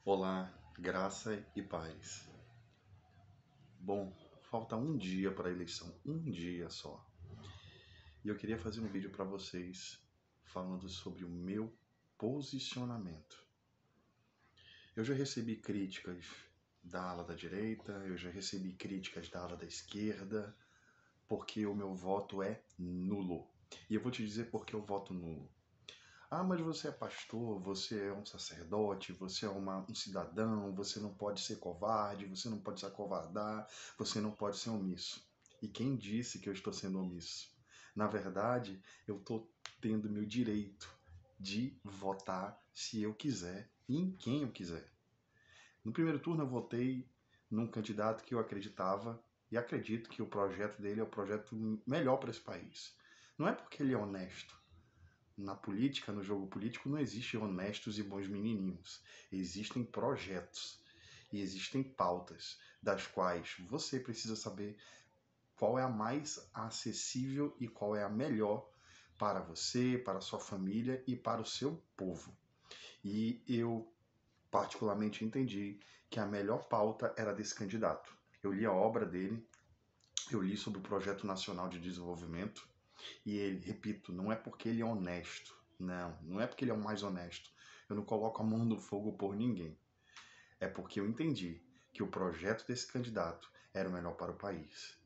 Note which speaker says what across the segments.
Speaker 1: Olá, graça e paz. Bom, falta um dia para a eleição, um dia só. E eu queria fazer um vídeo para vocês falando sobre o meu posicionamento. Eu já recebi críticas da ala da direita, eu já recebi críticas da ala da esquerda, porque o meu voto é nulo. E eu vou te dizer por que eu voto nulo. Ah, mas você é pastor, você é um sacerdote, você é um cidadão, você não pode ser covarde, você não pode se acovardar, você não pode ser omisso. E quem disse que eu estou sendo omisso? Na verdade, eu estou tendo meu direito de votar se eu quiser e em quem eu quiser. No primeiro turno eu votei num candidato que eu acreditava e acredito que o projeto dele é o projeto melhor para esse país. Não é porque ele é honesto. Na política, no jogo político, não existem honestos e bons menininhos. Existem projetos e existem pautas das quais você precisa saber qual é a mais acessível e qual é a melhor para você, para a sua família e para o seu povo. E eu particularmente entendi que a melhor pauta era desse candidato. Eu li a obra dele, eu li sobre o Projeto Nacional de Desenvolvimento, e ele, repito, não é porque ele é honesto. Não é porque ele é o mais honesto. Eu não coloco a mão no fogo por ninguém. É porque eu entendi que o projeto desse candidato era o melhor para o país.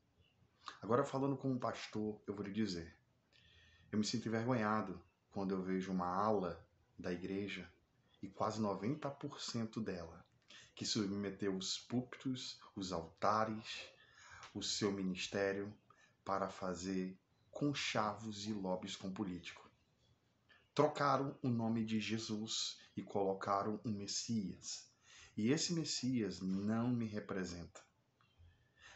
Speaker 1: Agora, falando como pastor, eu vou lhe dizer, eu me sinto envergonhado quando eu vejo uma ala da igreja, e quase 90% dela, que submeteu os púlpitos, os altares, o seu ministério para fazer conchavos e lobbies com político. Trocaram o nome de Jesus e colocaram um Messias. E esse Messias não me representa.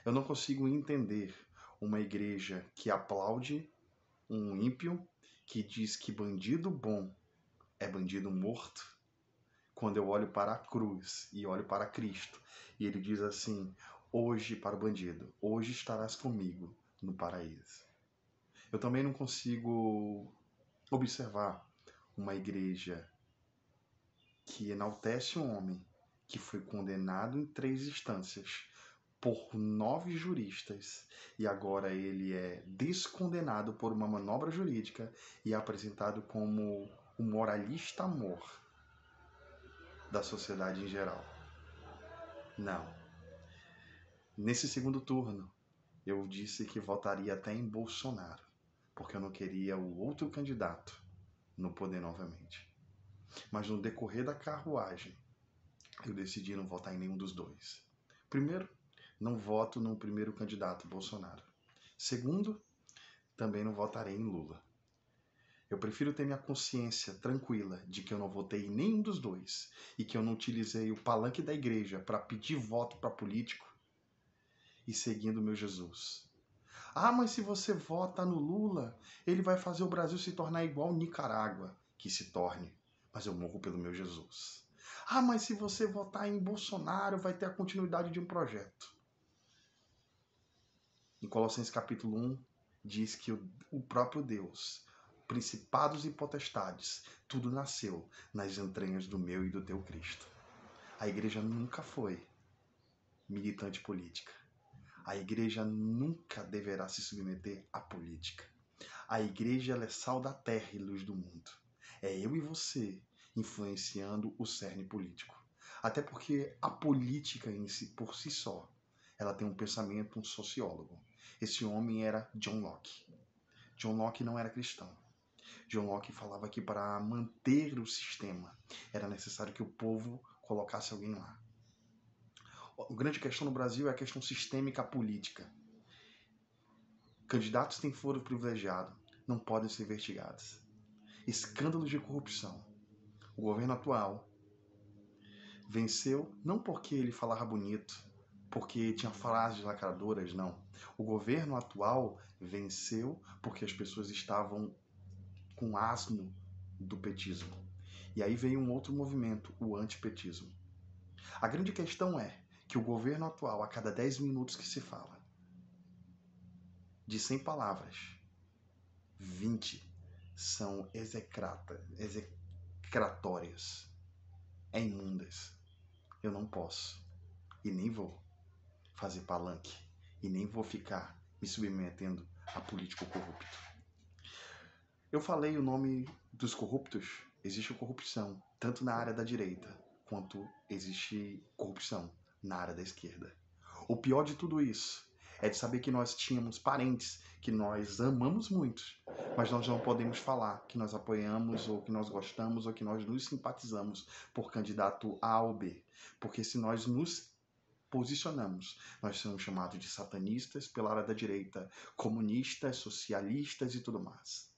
Speaker 1: Eu não consigo entender uma igreja que aplaude um ímpio que diz que bandido bom é bandido morto, quando eu olho para a cruz e olho para Cristo, e ele diz assim: hoje para o bandido, hoje estarás comigo no paraíso. Eu também não consigo observar uma igreja que enaltece um homem que foi condenado em 3 instâncias por 9 juristas e agora ele é descondenado por uma manobra jurídica e é apresentado como o moralista amor da sociedade em geral. Não. Nesse segundo turno, eu disse que votaria até em Bolsonaro, porque eu não queria o outro candidato no poder novamente. Mas no decorrer da carruagem, eu decidi não votar em nenhum dos dois. Primeiro, não voto no primeiro candidato, Bolsonaro. Segundo, também não votarei em Lula. Eu prefiro ter minha consciência tranquila de que eu não votei em nenhum dos dois e que eu não utilizei o palanque da igreja para pedir voto para político e seguindo meu Jesus. Ah, mas se você vota no Lula, ele vai fazer o Brasil se tornar igual Nicarágua. Que se torne, mas eu morro pelo meu Jesus. Ah, mas se você votar em Bolsonaro, vai ter a continuidade de um projeto. Em Colossenses capítulo 1, diz que o próprio Deus, principados e potestades, tudo nasceu nas entranhas do meu e do teu Cristo. A igreja nunca foi militante política. A igreja nunca deverá se submeter à política. A igreja ela é sal da terra e luz do mundo. É eu e você influenciando o cerne político. Até porque a política em si, por si só, ela tem um pensamento, um sociólogo. Esse homem era John Locke. John Locke não era cristão. John Locke falava que para manter o sistema era necessário que o povo colocasse alguém lá. A grande questão no Brasil é a questão sistêmica política. Candidatos têm foro privilegiado, não podem ser investigados. Escândalos de corrupção. O governo atual venceu não porque ele falava bonito, porque tinha frases lacradoras, não. O governo atual venceu porque as pessoas estavam com asno do petismo. E aí veio um outro movimento, o antipetismo. A grande questão é que o governo atual, a cada 10 minutos que se fala, de 100 palavras, 20 são execratórias, imundas. Eu não posso e nem vou fazer palanque e nem vou ficar me submetendo a político corrupto. Eu falei o nome dos corruptos. Existe corrupção tanto na área da direita quanto existe corrupção na área da esquerda. O pior de tudo isso é de saber que nós tínhamos parentes que nós amamos muito, mas nós não podemos falar que nós apoiamos ou que nós gostamos ou que nós nos simpatizamos por candidato A ou B. Porque se nós nos posicionamos, nós somos chamados de satanistas pela área da direita, comunistas, socialistas e tudo mais.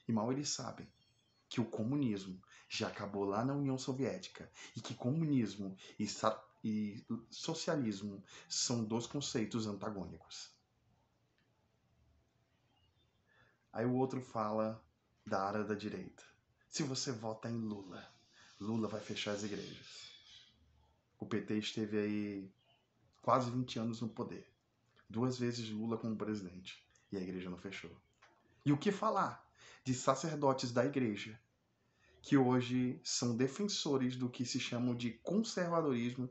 Speaker 1: E mal eles sabem que o comunismo já acabou lá na União Soviética e que comunismo e socialismo são dois conceitos antagônicos. Aí o outro fala da área da direita. Se você vota em Lula, Lula vai fechar as igrejas. O PT esteve aí quase 20 anos no poder. 2 vezes Lula como presidente. E a igreja não fechou. E o que falar de sacerdotes da igreja que hoje são defensores do que se chama de conservadorismo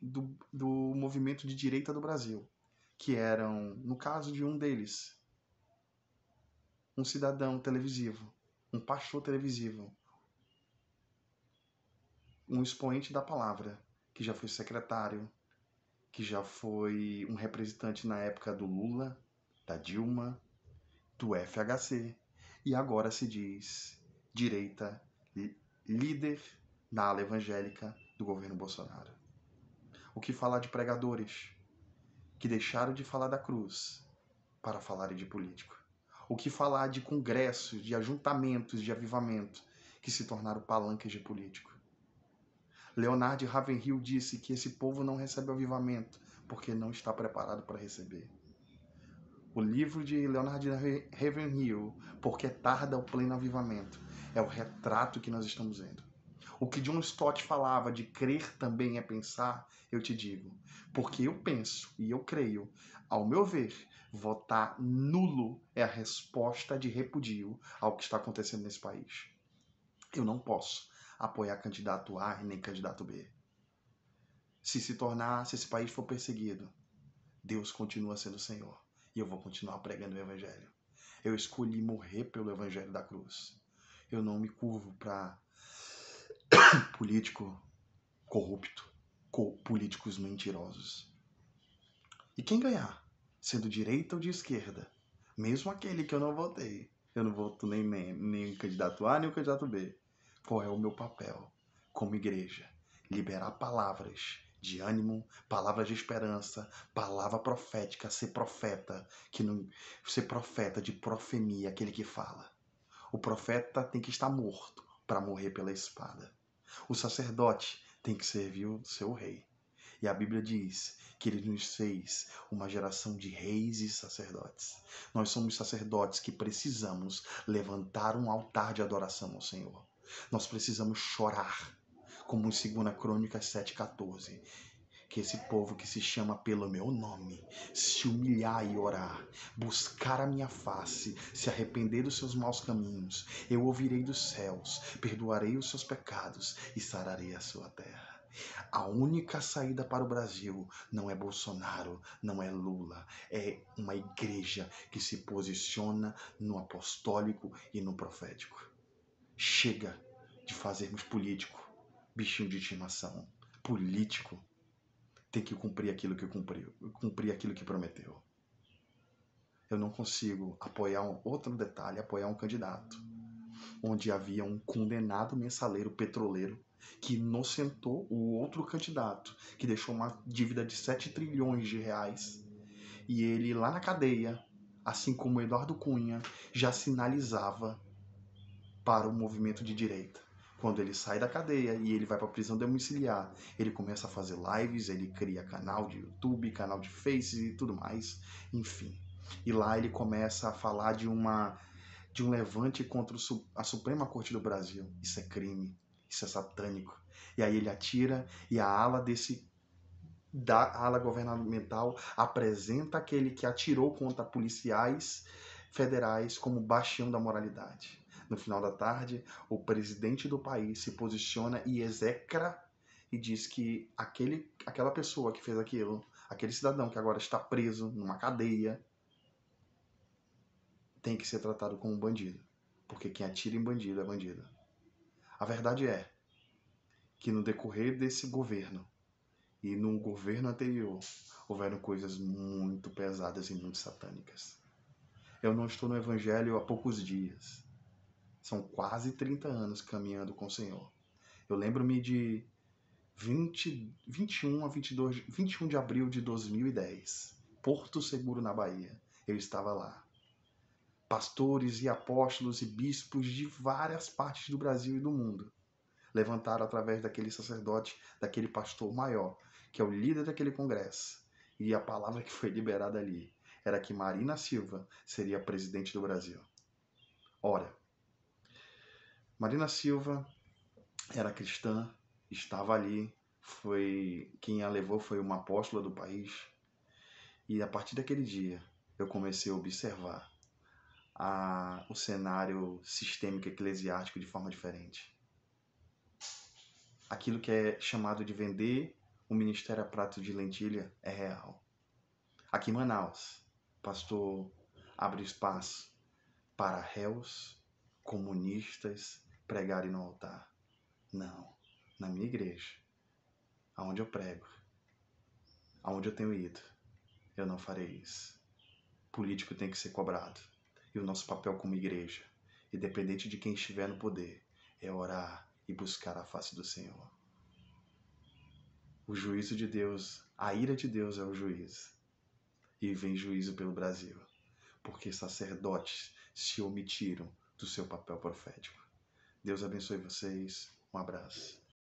Speaker 1: do movimento de direita do Brasil, que eram, no caso de um deles, um cidadão televisivo, um pastor televisivo, um expoente da palavra, que já foi secretário, que já foi um representante na época do Lula, da Dilma, do FHC, e agora se diz direita, líder da ala evangélica do governo Bolsonaro. O que falar de pregadores que deixaram de falar da cruz para falarem de político? O que falar de congressos, de ajuntamentos de avivamento que se tornaram palanques de político? Leonard Ravenhill disse que esse povo não recebe avivamento porque não está preparado para receber. O livro de Leonard Ravenhill, Porque Tarda o Pleno Avivamento, é o retrato que nós estamos vendo. O que John Stott falava de crer também é pensar, eu te digo, porque eu penso e eu creio, ao meu ver, votar nulo é a resposta de repudio ao que está acontecendo nesse país. Eu não posso apoiar candidato A e nem candidato B. Se esse país for perseguido, Deus continua sendo o Senhor. E eu vou continuar pregando o Evangelho. Eu escolhi morrer pelo Evangelho da cruz. Eu não me curvo para político corrupto, políticos mentirosos. E quem ganhar, sendo direita ou de esquerda, mesmo aquele que eu não votei, eu não voto nem o candidato A nem o candidato B. Qual é o meu papel como igreja? Liberar palavras de ânimo, palavras de esperança, palavra profética, ser profeta, ser profeta de profemia, aquele que fala. O profeta tem que estar morto para morrer pela espada. O sacerdote tem que servir o seu rei. E a Bíblia diz que ele nos fez uma geração de reis e sacerdotes. Nós somos sacerdotes que precisamos levantar um altar de adoração ao Senhor. Nós precisamos chorar, como em 2 Crônicas 7,14. Que esse povo que se chama pelo meu nome se humilhar e orar, buscar a minha face, se arrepender dos seus maus caminhos, eu ouvirei dos céus, perdoarei os seus pecados e sararei a sua terra. A única saída para o Brasil não é Bolsonaro, não é Lula, é uma igreja que se posiciona no apostólico e no profético. Chega de fazermos político bichinho de estimação. Político tem que cumprir aquilo que cumpriu, cumprir aquilo que prometeu. Eu não consigo apoiar apoiar um candidato onde havia um condenado mensaleiro petroleiro que inocentou o outro candidato, que deixou uma dívida de 7 trilhões de reais. E ele lá na cadeia, assim como Eduardo Cunha, já sinalizava para o movimento de direita. Quando ele sai da cadeia e ele vai para a prisão domiciliar, ele começa a fazer lives, ele cria canal de YouTube, canal de Face e tudo mais, enfim. E lá ele começa a falar de um levante contra a Suprema Corte do Brasil. Isso é crime, isso é satânico. E aí ele atira e a ala da ala governamental apresenta aquele que atirou contra policiais federais como bastião da moralidade. No final da tarde, o presidente do país se posiciona e execra e diz que aquela pessoa que fez aquilo, aquele cidadão que agora está preso numa cadeia, tem que ser tratado como um bandido. Porque quem atira em bandido é bandido. A verdade é que no decorrer desse governo e no governo anterior, houveram coisas muito pesadas e muito satânicas. Eu não estou no Evangelho há poucos dias. São quase 30 anos caminhando com o Senhor. Eu lembro-me de 21 de abril de 2010, Porto Seguro, na Bahia. Eu estava lá. Pastores e apóstolos e bispos de várias partes do Brasil e do mundo levantaram através daquele sacerdote, daquele pastor maior, que é o líder daquele congresso. E a palavra que foi liberada ali era que Marina Silva seria presidente do Brasil. Ora, Marina Silva era cristã, estava ali, quem a levou foi uma apóstola do país. E a partir daquele dia, eu comecei a observar o cenário sistêmico eclesiástico de forma diferente. Aquilo que é chamado de vender o ministério a prato de lentilha é real. Aqui em Manaus, o pastor abre espaço para réus, comunistas pregarem no altar. Não, na minha igreja, aonde eu prego, aonde eu tenho ido, eu não farei isso. Político tem que ser cobrado. E o nosso papel como igreja, independente de quem estiver no poder, é orar e buscar a face do Senhor. O juízo de Deus, a ira de Deus é o juízo. E vem juízo pelo Brasil, porque sacerdotes se omitiram do seu papel profético. Deus abençoe vocês. Um abraço.